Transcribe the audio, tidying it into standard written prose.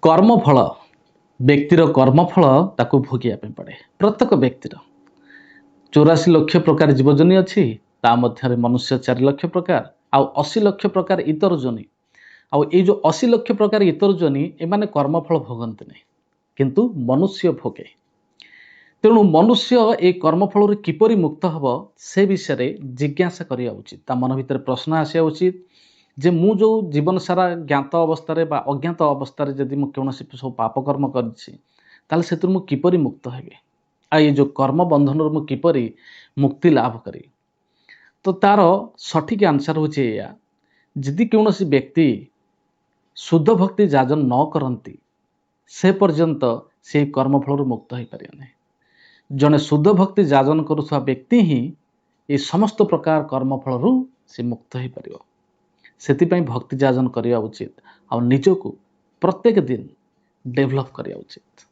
कर्मफल व्यक्तिर कर्मफल ताकू भोगिया पड़े। प्रत्येक व्यक्तिर 84 लक्ष प्रकार जीवजनी अच्छी ता मध्य मनुष्य 4 लक्ष प्रकार आउ 80 लक्ष प्रकार इतर जोनि आउ ये जो 80 लक्ष प्रकार इतर जोनि एमाने कर्मफल भोगंती नहीं किंतु मनुष्य भोगे। तेणु मनुष्य ए कर्मफल किपरि मुक्त हम से विषय जिज्ञासा करिया उचित। ता मन भितर प्रश्न आसिया उचित जे मु जो जीवन सारा ज्ञात अवस्था बा अज्ञात अवस्था जदि मु कौनसी सब पापकर्म कर से मु किपरि मुक्त हेबे आ ये जो कर्म बंधन मु किपरि मुक्ति लाभ करी। तो तार सठिक आंसर होचे या जदि कौनसी व्यक्ति शुद्ध भक्ति जाजन न करती से पर्यंत से कर्मफल मुक्त हो पारे नहीं। जने शुद्ध भक्ति जाजन करुवा व्यक्ति ही ये समस्त प्रकार कर्मफल से मुक्त हो पार। से भक्ति जाजन करने उचित और निजको प्रत्येक दिन डेभलप करने उचित।